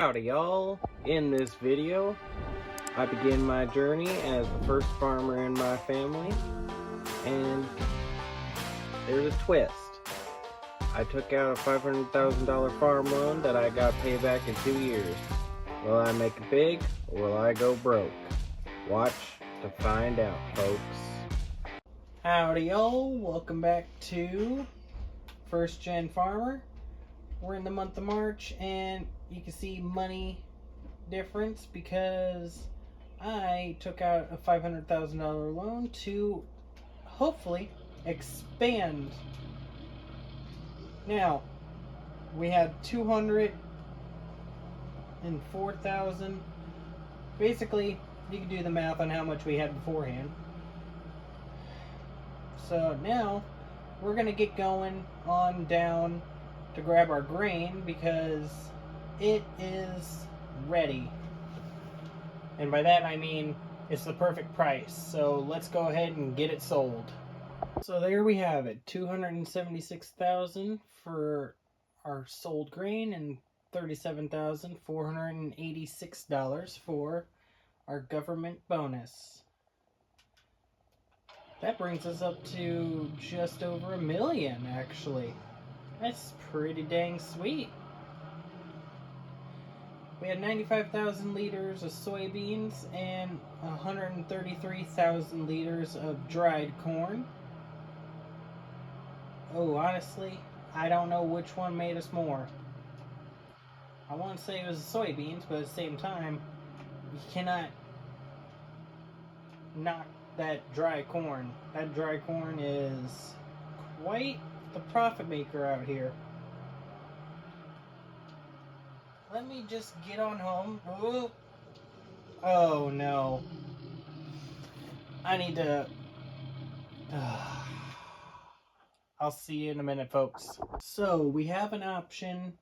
Howdy y'all. In this video, I begin my journey as the first farmer in my family, and there's a twist. I took out a $500,000 farm loan that I got paid back in 2 years. Will I make it big, or will I go broke? Watch to find out, folks. Howdy y'all, welcome back to First Gen Farmer. We're in the month of March, and you can see money difference because I took out a $500,000 loan to hopefully expand. Now, we had 204,000. Basically, you can do the math on how much we had beforehand. So now, we're going to get going on down to grab our grain because it is ready. And by that I mean it's the perfect price. So let's go ahead and get it sold. So there we have it, $276,000 for our sold grain and $37,486 for our government bonus. That brings us up to just over $1 million actually. That's pretty dang sweet. We had 95,000 liters of soybeans and 133,000 liters of dried corn. Oh, honestly, I don't know which one made us more. I want to say it was the soybeans, but at the same time, you cannot knock that dry corn. That dry corn is quite the profit maker out here. Let me just get on home. Ooh. Oh no. I need to... I'll see you in a minute, folks. So, we have an option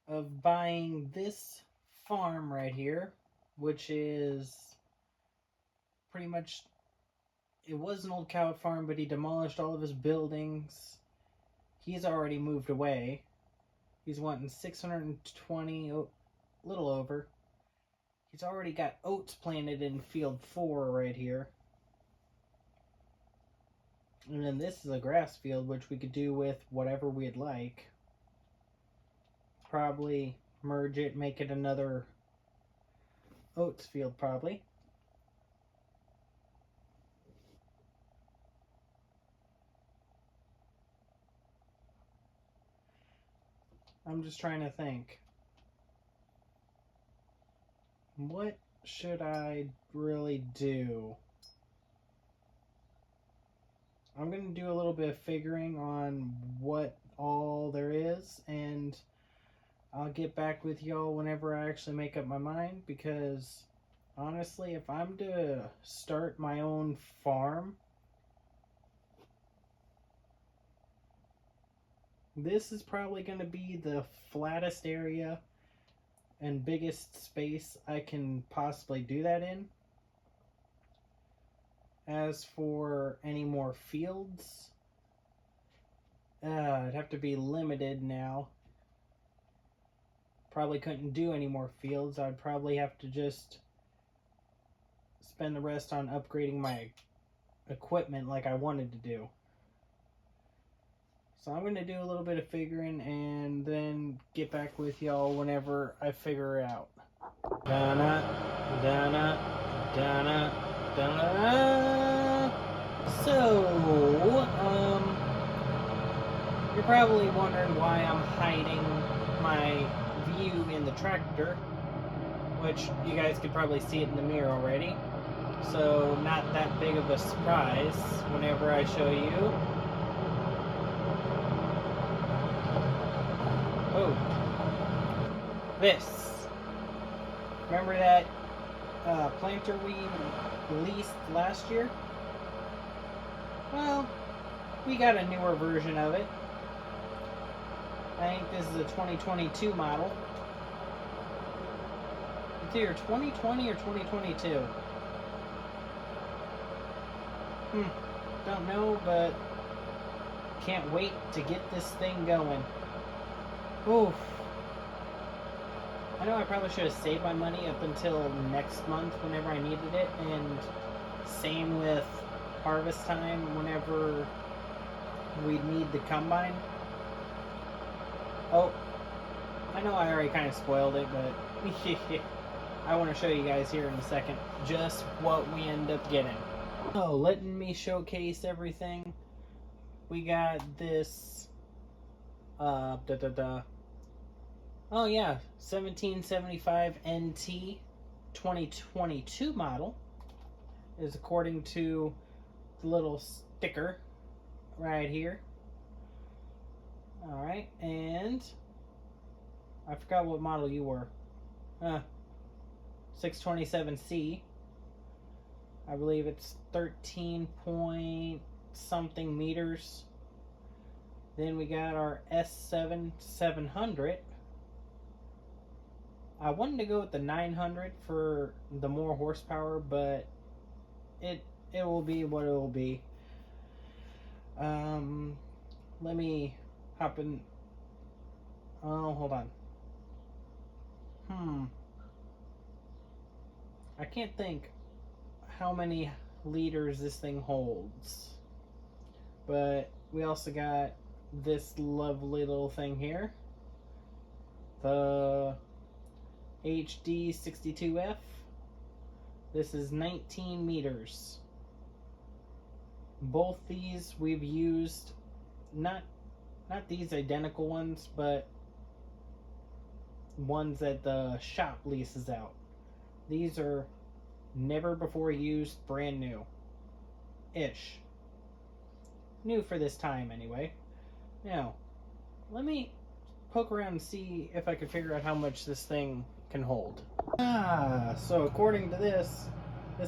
of buying this farm right here, which is pretty much... It was an old cow farm, but he demolished all of his buildings. He's already moved away. He's wanting 620, a little over. He's already got oats planted in field 4 right here. And then this is a grass field, which we could do with whatever we'd like. Probably merge it, make it another oats field, probably. I'm just trying to think. What should I really do? I'm going to do a little bit of figuring on what all there is, and I'll get back with y'all whenever I actually make up my mind, because honestly, if I'm to start my own farm, this is probably going to be the flattest area and biggest space I can possibly do that in. As for any more fields, I'd have to be limited now. Probably couldn't do any more fields. I'd probably have to just spend the rest on upgrading my equipment like I wanted to do. So I'm going to do a little bit of figuring and then get back with y'all whenever I figure it out. So, you're probably wondering why I'm hiding my view in the tractor, which you guys could probably see it in the mirror already. So, not that big of a surprise whenever I show you. Oh, this. Remember that planter we released last year? Well, we got a newer version of it. I think this is a 2022 model. It's either 2020 or 2022. Don't know, but can't wait to get this thing going. Oof. I know I probably should have saved my money up until next month whenever I needed it, and same with harvest time whenever we need the combine. Oh, I know I already kind of spoiled it, but I want to show you guys here in a second just what we end up getting. So, letting me showcase everything. We got this, oh yeah, 1775 NT 2022 model is according to the little sticker right here. Alright, and I forgot what model you were. 627C. I believe it's 13 point something meters. Then we got our S7 700. I wanted to go with the 900 for the more horsepower, but it will be what it will be. Let me hop in. Oh, hold on. I can't think how many liters this thing holds. But we also got this lovely little thing here. The HD62F. This is 19 meters. Both these we've used, not these identical ones, but ones that the shop leases out. These are never before used, brand new ish, new for this time anyway. Now let me poke around and see if I can figure out how much this thing can hold. So according to this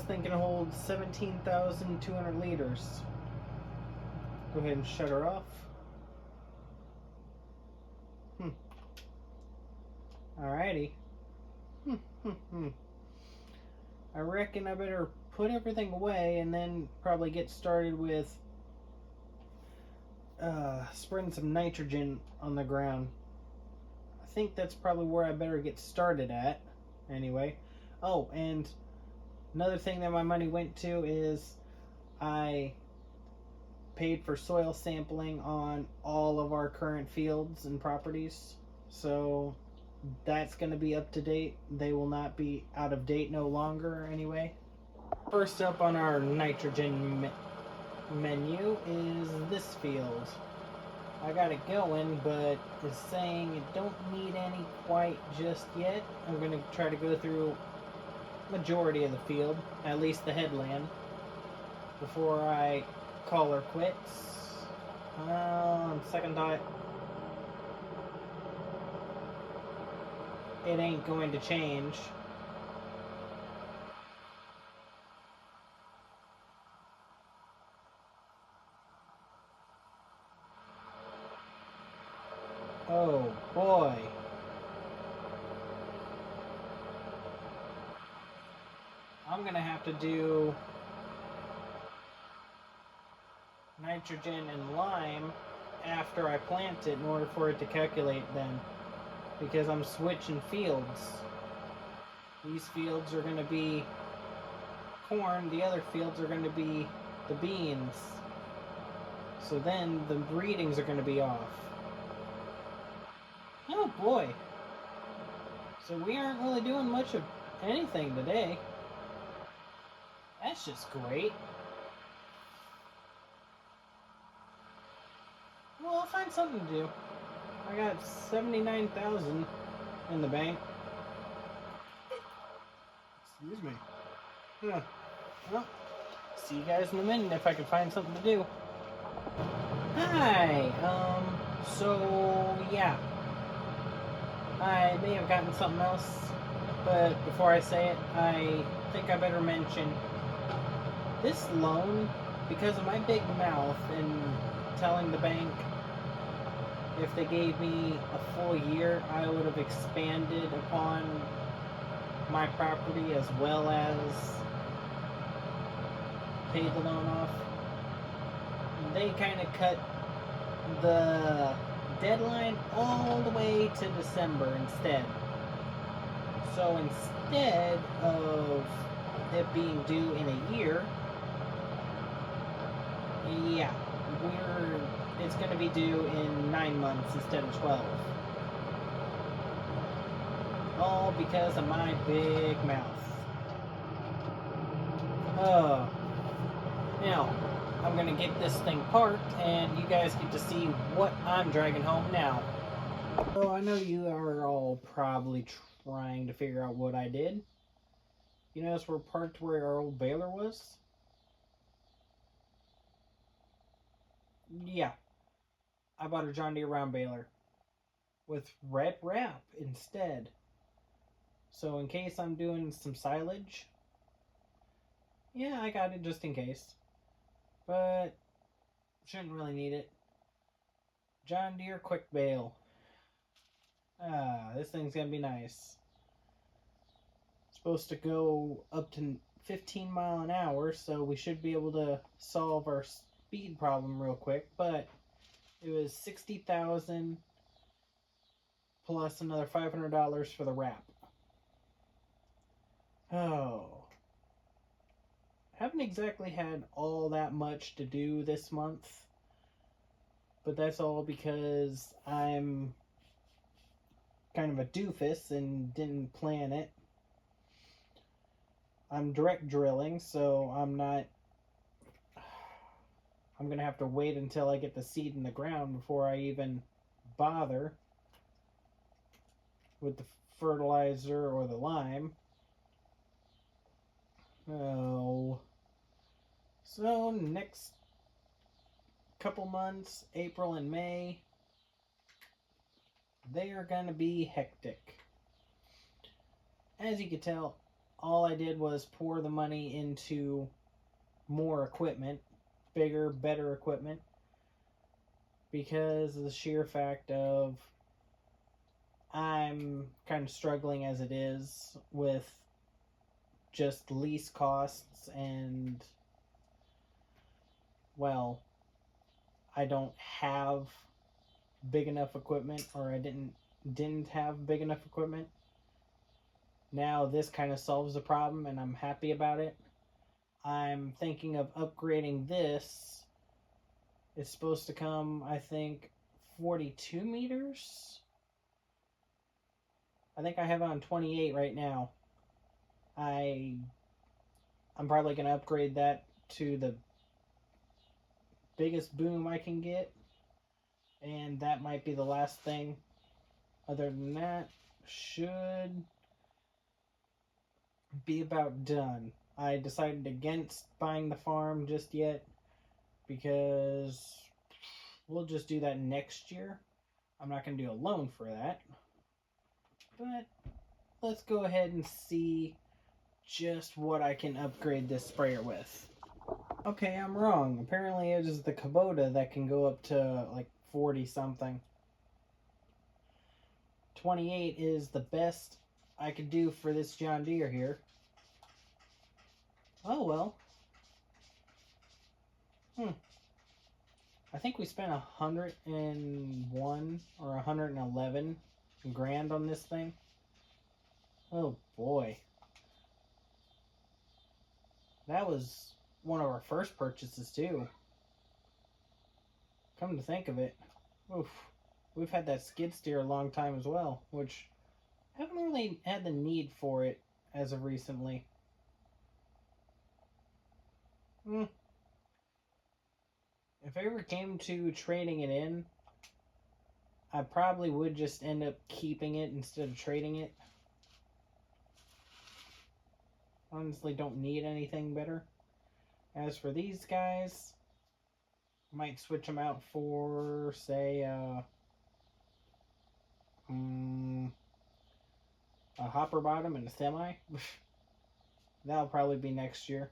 thing can hold 17,200 liters. Go ahead and shut her off. Alrighty. I reckon I better put everything away and then probably get started with spreading some nitrogen on the ground. I think that's probably where I better get started at. Anyway. Oh, and another thing that my money went to is I paid for soil sampling on all of our current fields and properties. So that's going to be up to date. They will not be out of date no longer anyway. First up on our nitrogen menu is this field. I got it going, but it's saying it don't need any quite just yet. I'm going to try to go through majority of the field, at least the headland, before I call her quits. On second thought, it ain't going to change. Oh boy. I'm gonna have to do nitrogen and lime after I plant it in order for it to calculate then, because I'm switching fields. These fields are going to be corn, the other fields are going to be the beans. So then the readings are going to be off. Oh boy. So we aren't really doing much of anything today. That's just great. Well, I'll find something to do. I got 79,000 in the bank. Excuse me. Yeah. Well, see you guys in a minute if I can find something to do. Hi. So yeah. I may have gotten something else, but before I say it, I think I better mention this loan, because of my big mouth and telling the bank if they gave me a full year, I would have expanded upon my property as well as paid the loan off. They kind of cut the deadline all the way to December instead. So instead of it being due in a year, yeah, it's going to be due in 9 months instead of 12. All because of my big mouth. Now, I'm going to get this thing parked, and you guys get to see what I'm dragging home now. So I know you are all probably trying to figure out what I did. You notice we're parked where our old baler was? Yeah, I bought a John Deere round baler with red wrap instead. So in case I'm doing some silage, yeah, I got it just in case. But shouldn't really need it. John Deere quick bale. This thing's gonna be nice. It's supposed to go up to 15 mile an hour, so we should be able to solve our speed problem real quick. But it was $60,000 plus another $500 for the wrap. Oh, haven't exactly had all that much to do this month, but that's all because I'm kind of a doofus and didn't plan it. I'm direct drilling, so I'm gonna have to wait until I get the seed in the ground before I even bother with the fertilizer or the lime. Oh. So next couple months, April and May, they are going to be hectic. As you can tell, all I did was pour the money into more equipment, bigger, better equipment, because of the sheer fact of I'm kind of struggling as it is with just lease costs and, well, I don't have big enough equipment, or I didn't have big enough equipment. Now this kind of solves the problem, and I'm happy about it. I'm thinking of upgrading this. It's supposed to come, I think, 42 meters? I think I have it on 28 right now. I'm probably going to upgrade that to the biggest boom I can get, and that might be the last thing. Other than that, should be about done. I decided against buying the farm just yet because we'll just do that next year. I'm not going to do a loan for that. But let's go ahead and see just what I can upgrade this sprayer with. Okay, I'm wrong. Apparently it is the Kubota that can go up to like 40 something. 28 is the best I could do for this John Deere here. Oh well. I think we spent 101 or 111 grand on this thing. Oh boy. That was one of our first purchases too. Come to think of it. Oof. We've had that skid steer a long time as well, which I haven't really had the need for it as of recently. If I ever came to trading it in, I probably would just end up keeping it instead of trading it. Honestly, don't need anything better. As for these guys, I might switch them out for, say, a hopper bottom and a semi. That'll probably be next year.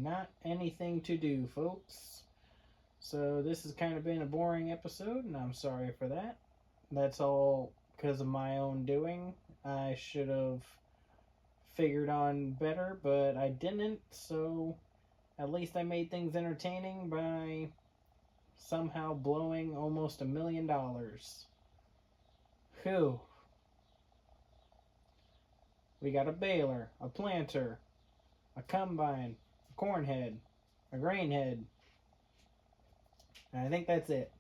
Not anything to do, folks. So this has kind of been a boring episode, and I'm sorry for that. That's all because of my own doing. I should have figured on better, but I didn't, so at least I made things entertaining by somehow blowing almost $1 million. Whew. We got a baler, a planter, a combine, a corn head, a grain head. And I think that's it.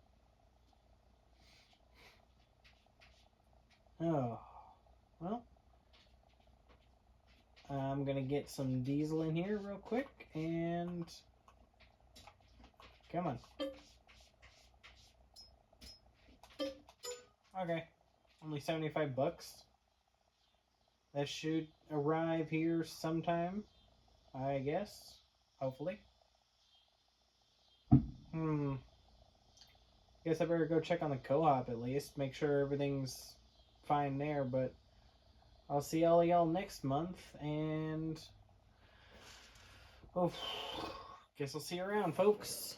Oh, well. I'm going to get some diesel in here real quick and... Come on. Okay. Only 75 bucks. That should arrive here sometime, I guess. Hopefully. Guess I better go check on the co-op at least. Make sure everything's fine there, but I'll see all y'all next month, and... Oh, guess I'll see you around, folks.